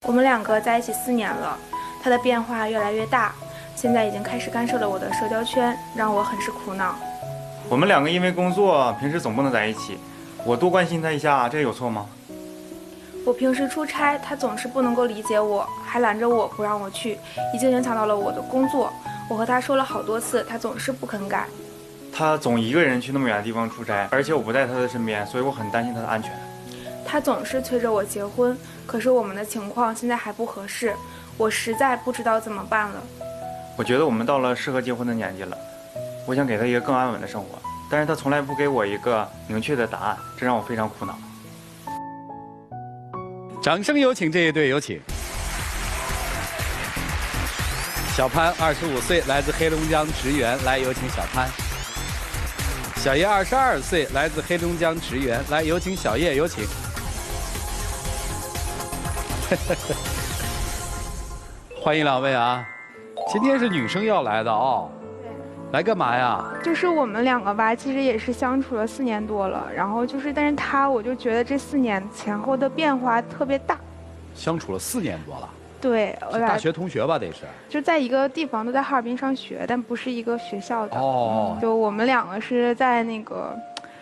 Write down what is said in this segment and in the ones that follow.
我们两个在一起4年了，他的变化越来越大，现在已经开始干涉了我的社交圈，让我很是苦恼。我们两个因为工作，平时总不能在一起，我多关心他一下，这有错吗？我平时出差，他总是不能够理解我，还拦着我不让我去，已经影响到了我的工作。我和他说了好多次，他总是不肯改。他总一个人去那么远的地方出差，而且我不在他的身边，所以我很担心他的安全。他总是催着我结婚，可是我们的情况现在还不合适，我实在不知道怎么办了。我觉得我们到了适合结婚的年纪了，我想给他一个更安稳的生活，但是他从来不给我一个明确的答案，这让我非常苦恼。掌声有请这一对，有请。小潘25岁，来自黑龙江职员，来有请小潘。小叶22岁，来自黑龙江职员，来有请小叶，有请。欢迎两位啊！今天是女生要来的哦。来干嘛呀？就是我们两个吧，其实也是相处了4年多了，然后就是，但是他我就觉得这4年前后的变化特别大。相处了4年多了。对，我俩大学同学吧，得是。就在一个地方，都在哈尔滨上学，但不是一个学校的。哦。就我们两个是在那个。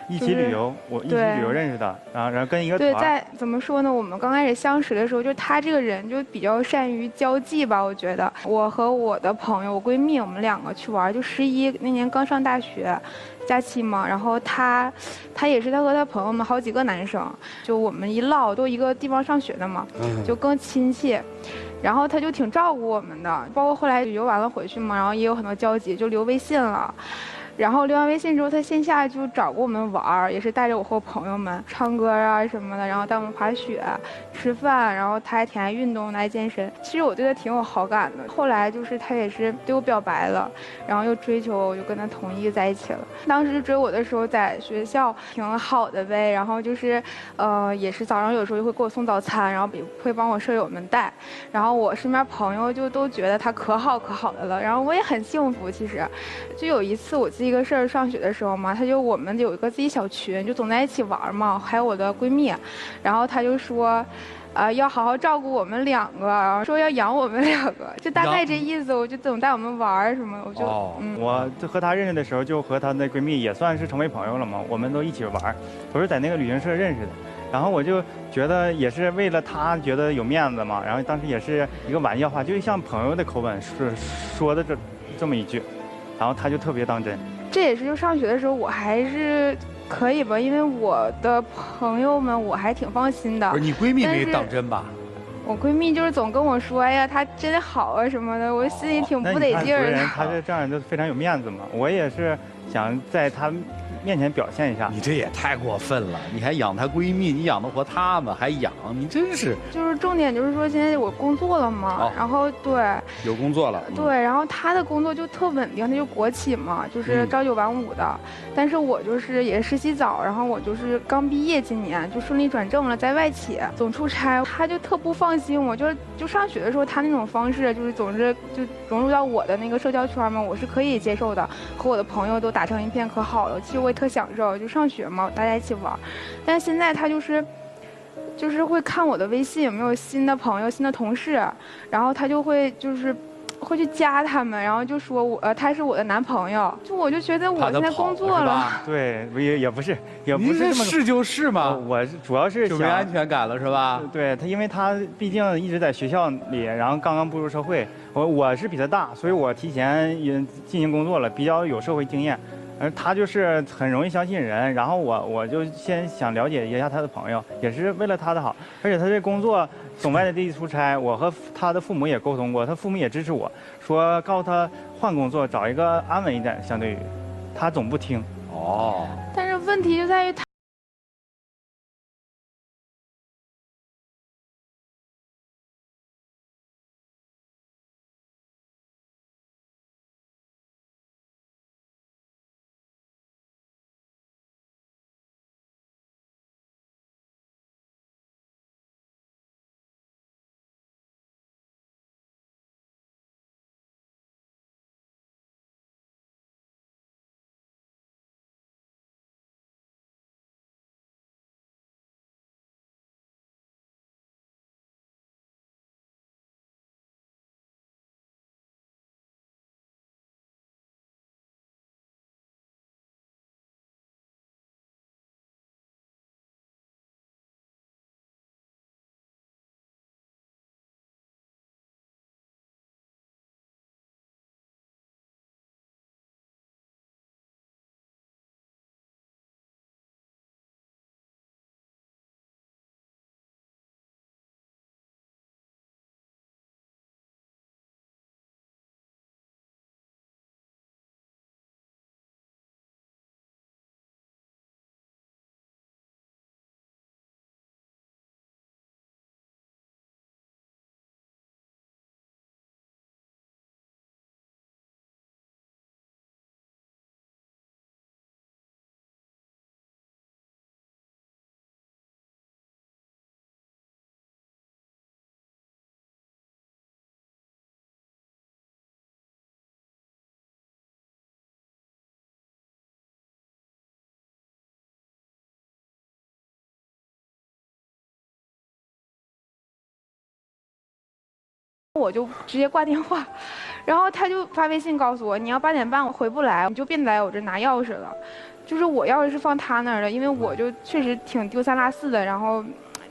一起旅游，我一起旅游认识的，然后跟一个团。对，在怎么说呢？我们刚开始相识的时候，就他这个人就比较善于交际吧，我觉得。我和我的朋友，我闺蜜，我们两个去玩，就11那年刚上大学，假期嘛。然后他也是他和他朋友们好几个男生，就我们一唠都一个地方上学的嘛，就更亲切。然后他就挺照顾我们的，包括后来旅游完了回去嘛，然后也有很多交集，就留微信了。然后留完微信之后，他线下就找过我们玩儿，也是带着我和朋友们唱歌啊什么的，然后带我们滑雪、吃饭，然后他还挺爱运动的，爱健身。其实我对他挺有好感的。后来就是他也是对我表白了，然后又追求我，我就跟他同意在一起了。当时追我的时候在学校挺好的呗，然后就是也是早上有时候就会给我送早餐，然后会帮我舍友们带，然后我身边朋友就都觉得他可好可好的了，然后我也很幸福。其实就有一次我记得一个事儿，上学的时候嘛，我们有一个自己小群，就总在一起玩嘛，还有我的闺蜜，然后他就说，要好好照顾我们两个，然后说要养我们两个，就大概这意思。我就总带我们玩什么，我就我就和她认识的时候，就和她的闺蜜也算是成为朋友了嘛，我们都一起玩，都是在那个旅行社认识的。然后我就觉得也是为了她觉得有面子嘛，然后当时也是一个玩笑话，就像朋友的口吻说的这么一句，然后她就特别当真。这也是就上学的时候，我还是可以吧，因为我的朋友们我还挺放心的。不是你闺蜜没当真吧？我闺蜜就是总跟我说，哎呀，她真好啊什么的，我心里挺不得劲儿的。她是这样就非常有面子嘛，我也是想在她面前表现一下。你这也太过分了！你还养她闺蜜，你养得活她们，还养你真是。就是重点就是说，现在我工作了嘛，然后对，有工作了。对，然后她的工作就特稳定，她就国企嘛，就是朝9晚5的。但是我就是也实习早，然后我就是刚毕业，今年就顺利转正了，在外企总出差，她就特不放心我，就上学的时候她那种方式，就是总是就融入到我的那个社交圈嘛，我是可以接受的，和我的朋友都打成一片，可好了。其实我也特享受，就上学嘛，大家一起玩。但是现在她就是会看我的微信有没有新的朋友、新的同事，然后她就会会去加他们，然后就说他是我的男朋友，我就觉得我现在工作了，对，也不是这么是就是嘛，我主要是就没安全感了是吧？对他，因为他毕竟一直在学校里，然后刚刚步入社会，我是比他大，所以我提前也进行工作了，比较有社会经验。而他就是很容易相信人，然后我就先想了解一下他的朋友，也是为了他的好。而且他这工作总外地出差，我和他的父母也沟通过，他父母也支持我，说告诉他换工作，找一个安稳一点。相对于，他总不听。哦。但是问题就在于他。我就直接挂电话，然后他就发微信告诉我，你要8点半我回不来，你就别来我这拿钥匙了。就是我钥匙是放他那儿的，因为我就确实挺丢三落四的，然后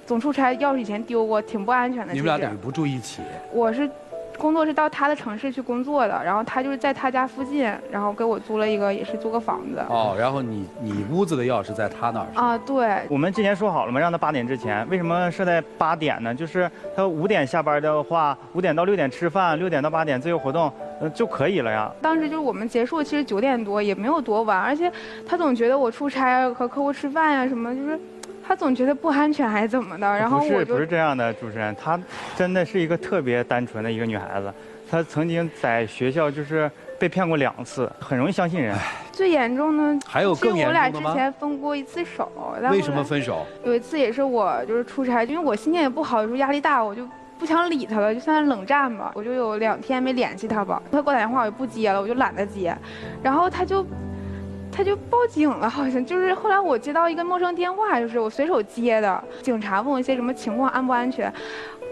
总出差，钥匙以前丢过，挺不安全的。你们俩等于不住一起？我是工作是到他的城市去工作的，然后他就是在他家附近，然后给我租了一个，也是租个房子。哦，然后你屋子的钥匙在他那儿？啊，对。我们之前说好了嘛，让他8点之前。为什么设在8点呢？就是他5点下班的话，5点到6点吃饭，6点到8点自由活动，就可以了呀。当时就是我们结束，其实9点多，也没有多晚，而且他总觉得我出差和客户吃饭呀什么，就是。他总觉得不安全还是怎么的，然后不是这样的，主持人，她真的是一个特别单纯的一个女孩子。她曾经在学校就是被骗过2次，很容易相信人。最严重的还有更严重的吗？其实我俩之前分过1次手。为什么分手？有一次也是我就是出差，因为我心情也不好，有时候压力大，我就不想理他了，就算冷战吧。我就有2天没联系他吧，他给我打电话我就不接了，我就懒得接，然后他就报警了，好像就是后来我接到一个陌生电话，就是我随手接的，警察问我一些什么情况，安不安全，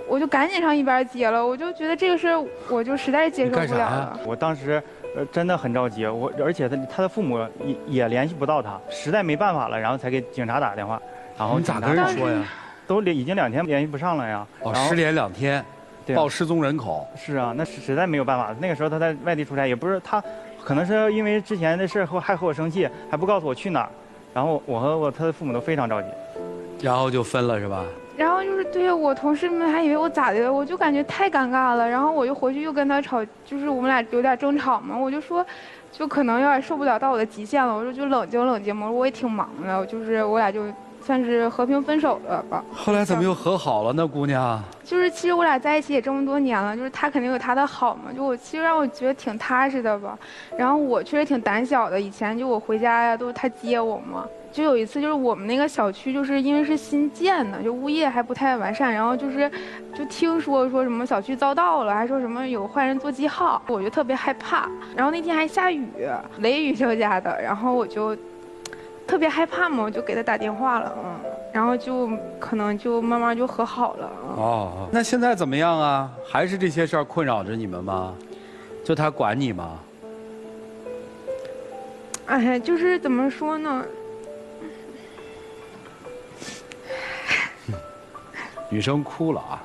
我就赶紧上一边接了，我就觉得这个事我就实在是接受不了了。我当时真的很着急，而且他的父母也联系不到他，实在没办法了，然后才给警察打电话。然后你咋跟人说呀？都已经2天联系不上了呀。哦，失联2天，报失踪人口。是啊，那实在没有办法。那个时候他在外地出差，也不是他。可能是因为之前的事还和我生气，还不告诉我去哪儿，然后我和他的父母都非常着急，然后就分了是吧？然后就是对我同事们还以为我咋的了，我就感觉太尴尬了，然后我就回去又跟他吵，就是我们俩有点争吵嘛，我就说，就可能有点受不了到我的极限了，我说就冷静冷静嘛，我也挺忙的，就是我俩就算是和平分手了吧。后来怎么又和好了呢，姑娘？就是其实我俩在一起也这么多年了，就是他肯定有他的好嘛，就其实让我觉得挺踏实的吧。然后我确实挺胆小的，以前就我回家呀都是他接我嘛。就有一次就是我们那个小区就是因为是新建的，就物业还不太完善，然后就听说什么小区遭盗了，还说什么有坏人做记号，我就特别害怕。然后那天还下雨，雷雨交加的，然后我就特别害怕嘛，我就给他打电话了，然后就可能就慢慢就和好了。哦，那现在怎么样啊？还是这些事儿困扰着你们吗？就他管你吗？哎，就是怎么说呢？女生哭了啊，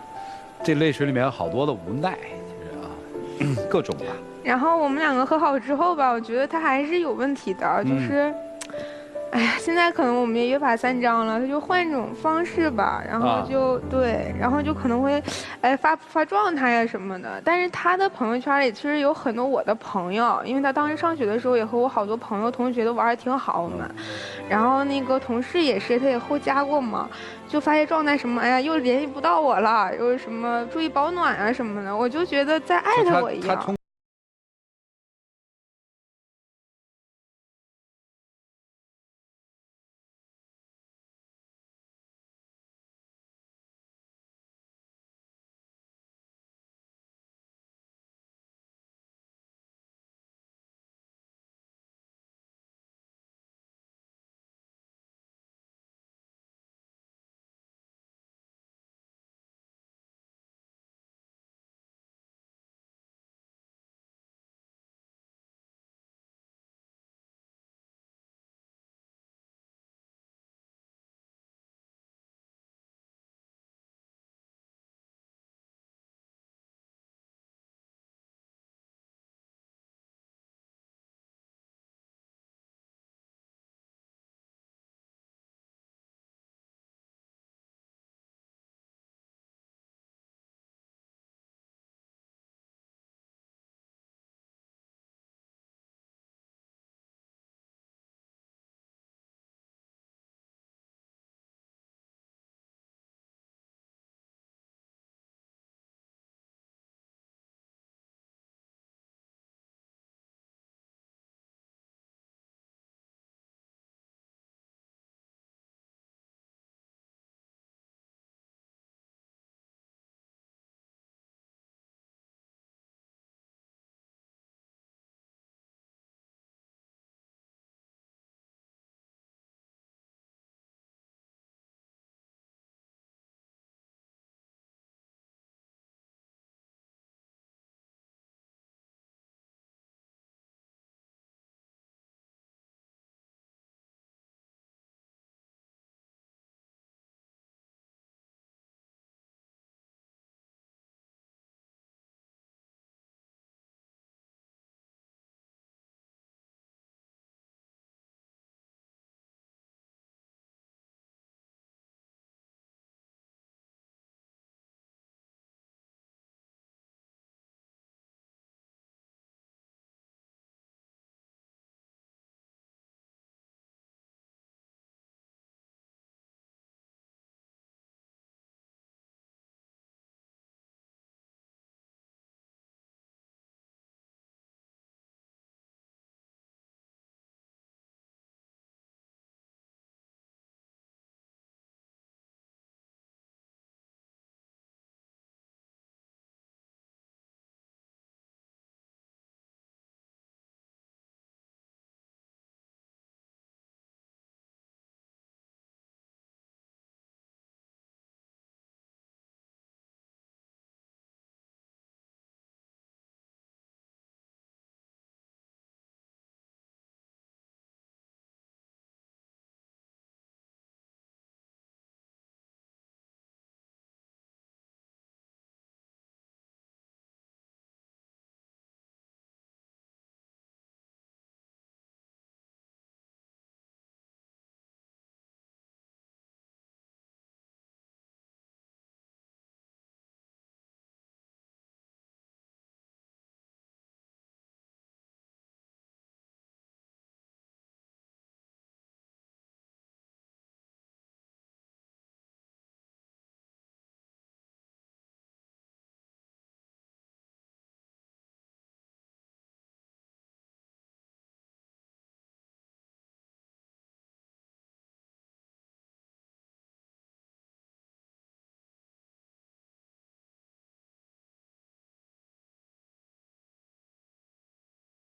这泪水里面有好多的无奈，其实啊，各种吧。然后我们2个和好之后吧，我觉得他还是有问题的，就是。哎呀，现在可能我们也约法三章了，他就换一种方式吧，然后就对，然后就可能会，发状态呀什么的。但是他的朋友圈里其实有很多我的朋友，因为他当时上学的时候也和我好多朋友同学都玩的挺好，我们，然后那个同事也是，他也后加过嘛，就发些状态什么，哎呀又联系不到我了，又是什么注意保暖啊什么的，我就觉得在艾特我一样。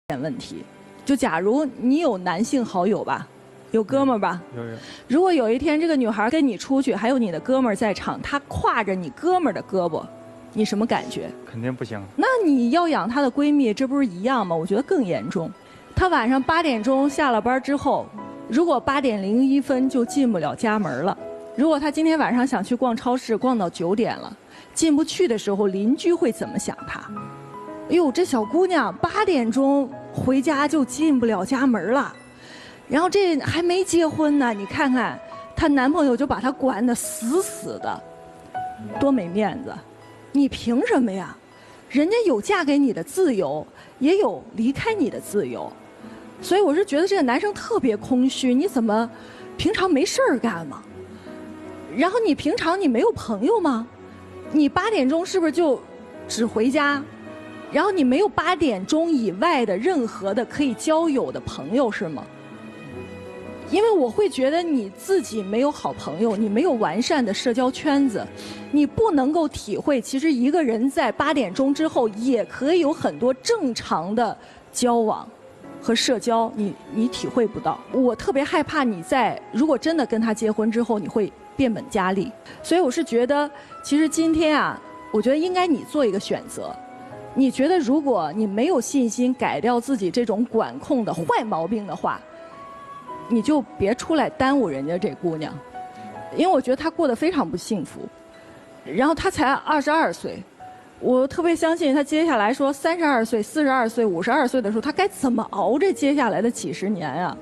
点问题，就假如你有男性好友吧，有哥们儿吧，有。如果有一天这个女孩跟你出去，还有你的哥们儿在场，她挎着你哥们儿的胳膊，你什么感觉？肯定不行。那你要养她的闺蜜，这不是一样吗？我觉得更严重。她晚上8点钟下了班之后，如果8点01分就进不了家门了，如果她今天晚上想去逛超市，逛到9点了，进不去的时候，邻居会怎么想她？哎呦，这小姑娘8点钟回家就进不了家门了，然后这还没结婚呢，你看看她男朋友就把她管得死死的，多没面子！你凭什么呀？人家有嫁给你的自由，也有离开你的自由，所以我是觉得这个男生特别空虚。你怎么平常没事儿干吗？然后你平常你没有朋友吗？你8点钟是不是就只回家？然后你没有8点钟以外的任何的可以交友的朋友是吗？因为我会觉得你自己没有好朋友，你没有完善的社交圈子，你不能够体会，其实一个人在8点钟之后也可以有很多正常的交往和社交，你体会不到。我特别害怕你在如果真的跟他结婚之后，你会变本加厉。所以我是觉得，其实今天啊，我觉得应该你做一个选择。你觉得如果你没有信心改掉自己这种管控的坏毛病的话，你就别出来耽误人家这姑娘，因为我觉得她过得非常不幸福。然后她才22岁，我特别相信她接下来说32岁、42岁、52岁的时候，她该怎么熬这接下来的几十年啊？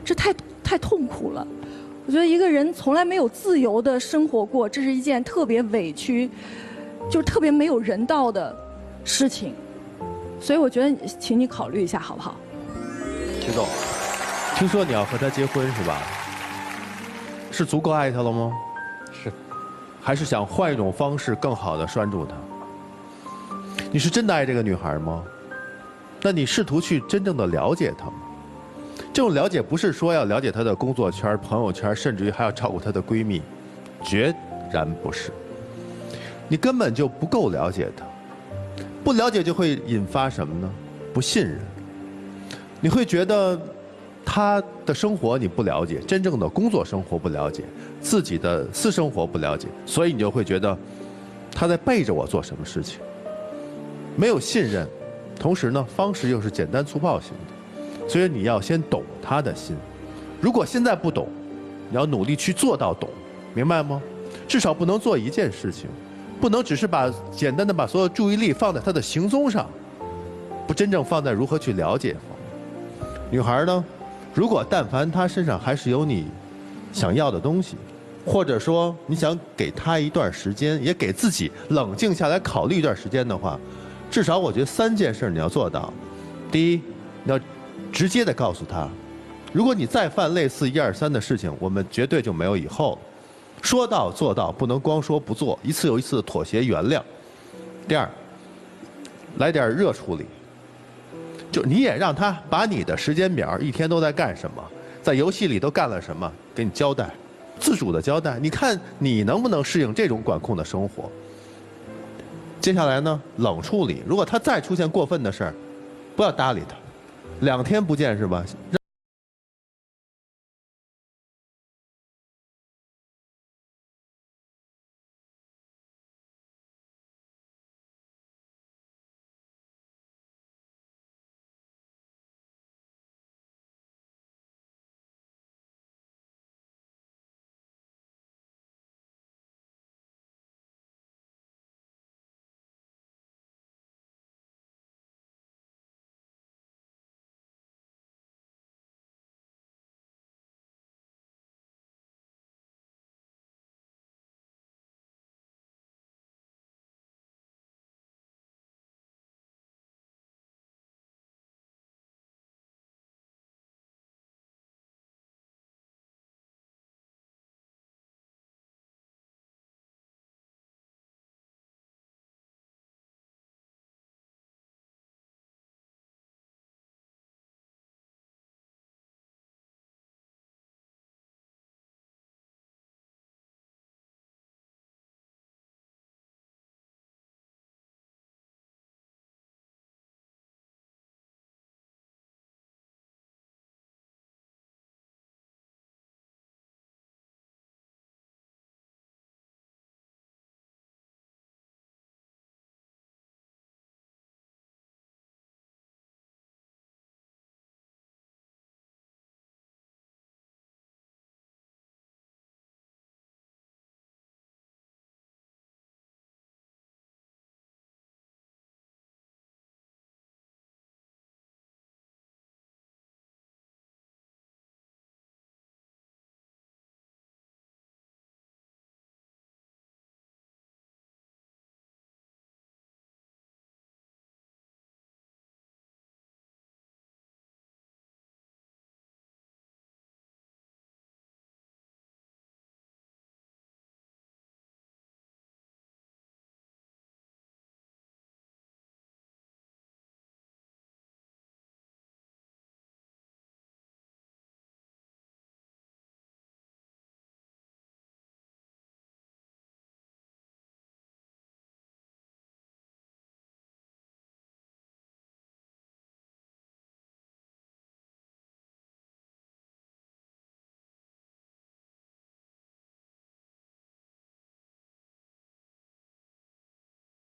这太痛苦了。我觉得一个人从来没有自由的生活过，这是一件特别委屈，就是特别没有人道的事情。所以我觉得，请你考虑一下，好不好？秦总。听说你要和他结婚是吧？是足够爱他了吗？是。还是想换一种方式更好的拴住他？你是真的爱这个女孩吗？那你试图去真正的了解她吗？这种了解不是说要了解她的工作圈、朋友圈，甚至于还要照顾她的闺蜜，决然不是。你根本就不够了解她，不了解就会引发什么呢？不信任。你会觉得他的生活你不了解，真正的工作生活不了解，自己的私生活不了解，所以你就会觉得他在背着我做什么事情，没有信任，同时呢方式又是简单粗暴型的，所以你要先懂他的心。如果现在不懂，你要努力去做到懂，明白吗？至少不能做一件事情，不能只是简单的把所有注意力放在他的行踪上，不真正放在如何去了解方面。女孩呢，如果但凡他身上还是有你想要的东西，或者说你想给他一段时间，也给自己冷静下来考虑一段时间的话，至少我觉得3件事你要做到。第一，你要直接的告诉他，如果你再犯类似1、2、3的事情，我们绝对就没有以后了。说到做到，不能光说不做，一次又一次的妥协原谅。第二，来点热处理。就你也让他把你的时间表一天都在干什么，在游戏里都干了什么，给你交代，自主的交代。你看你能不能适应这种管控的生活？接下来呢，冷处理。如果他再出现过分的事儿，不要搭理他，2天不见是吧？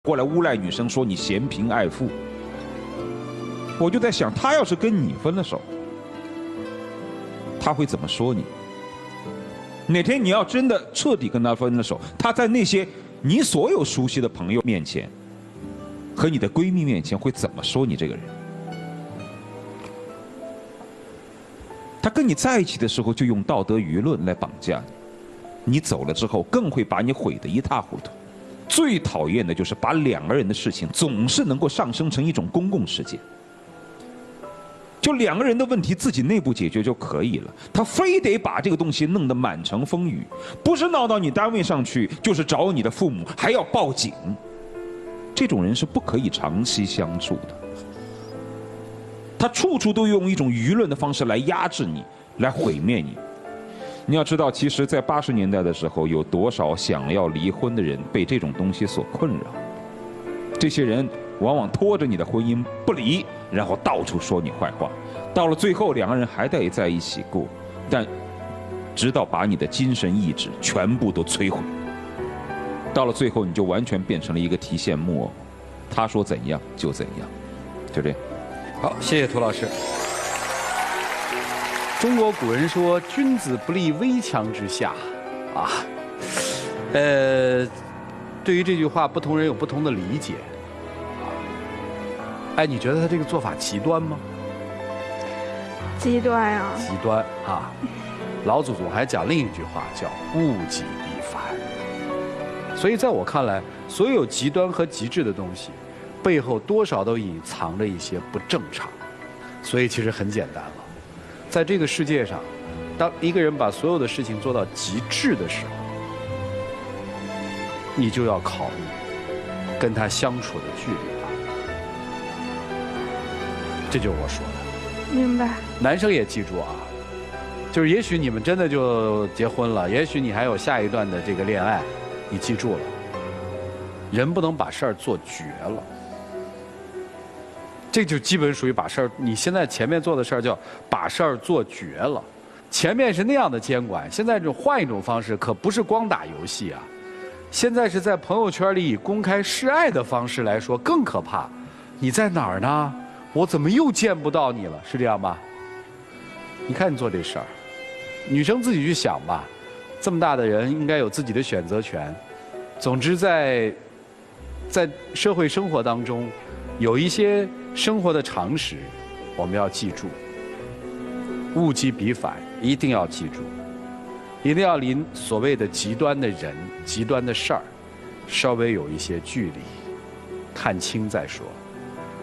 过来诬赖女生说你嫌贫爱富。我就在想，他要是跟你分了手，他会怎么说你？哪天你要真的彻底跟他分了手，他在那些你所有熟悉的朋友面前和你的闺蜜面前会怎么说你这个人？他跟你在一起的时候就用道德舆论来绑架你，你走了之后更会把你毁得一塌糊涂。最讨厌的就是把两个人的事情总是能够上升成一种公共事件。就两个人的问题自己内部解决就可以了，他非得把这个东西弄得满城风雨，不是闹到你单位上去，就是找你的父母，还要报警。这种人是不可以长期相处的。他处处都用一种舆论的方式来压制你，来毁灭你。你要知道，其实在80年代的时候，有多少想要离婚的人被这种东西所困扰。这些人往往拖着你的婚姻不离，然后到处说你坏话，到了最后两个人还得在一起过，但直到把你的精神意志全部都摧毁，到了最后你就完全变成了一个提线木偶，他说怎样就怎样，就这样。好，谢谢涂老师。中国古人说“君子不立危墙之下”，啊，对于这句话，不同人有不同的理解。哎，你觉得他这个做法极端吗？极端呀！极端啊！老祖宗还讲另一句话，叫“物极必反”。所以在我看来，所有极端和极致的东西，背后多少都隐藏着一些不正常。所以其实很简单了，在这个世界上，当一个人把所有的事情做到极致的时候，你就要考虑跟他相处的距离了。这就是我说的。明白。男生也记住啊，就是也许你们真的就结婚了，也许你还有下一段的这个恋爱，你记住了，人不能把事儿做绝了。这就基本属于把事儿，你现在前面做的事儿叫把事儿做绝了。前面是那样的监管，现在这种换一种方式，可不是光打游戏啊。现在是在朋友圈里以公开示爱的方式来说更可怕。你在哪儿呢？我怎么又见不到你了？是这样吧？你看你做这事儿，女生自己去想吧。这么大的人应该有自己的选择权。总之在社会生活当中，有一些生活的常识，我们要记住。物极必反，一定要记住，一定要离所谓的极端的人、极端的事儿，稍微有一些距离，看清再说。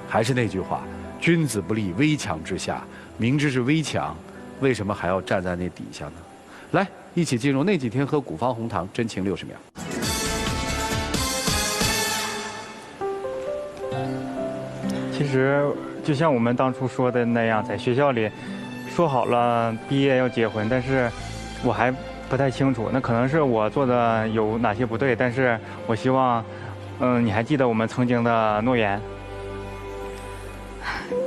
还是那句话，君子不立危墙之下，明知是危墙，为什么还要站在那底下呢？来，一起进入那几天喝古方红糖真情60秒。其实就像我们当初说的那样，在学校里说好了毕业要结婚，但是我还不太清楚，那可能是我做的有哪些不对，但是我希望，你还记得我们曾经的诺言。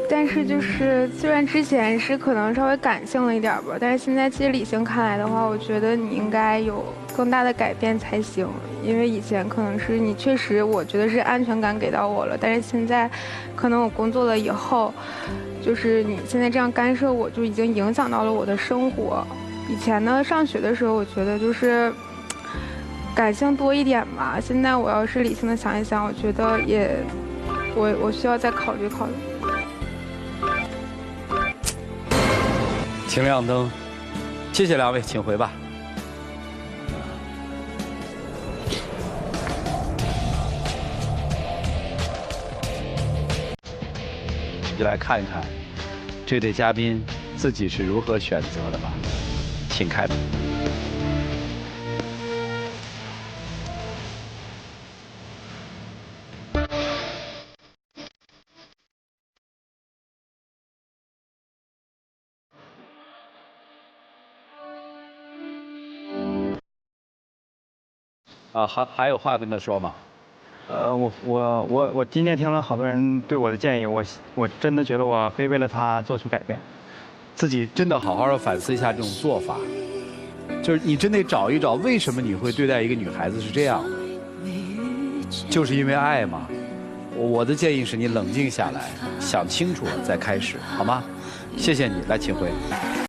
但是就是虽然之前是可能稍微感性了一点吧，但是现在其实理性看来的话，我觉得你应该有更大的改变才行。因为以前可能是你确实我觉得是安全感给到我了，但是现在可能我工作了以后，就是你现在这样干涉我，就已经影响到了我的生活。以前呢，上学的时候我觉得就是感性多一点吧，现在我要是理性的想一想，我觉得也我需要再考虑考虑。请亮灯，谢谢两位，请回吧。就来看一看这对嘉宾自己是如何选择的吧，请开吧。啊，还有话跟他说吗？我今天听了好多人对我的建议，我真的觉得我会为了他做出改变。自己真的好好的反思一下这种做法，就是你真得找一找为什么你会对待一个女孩子是这样的。就是因为爱嘛。我的建议是你冷静下来，想清楚了再开始，好吗？谢谢你，来，请回。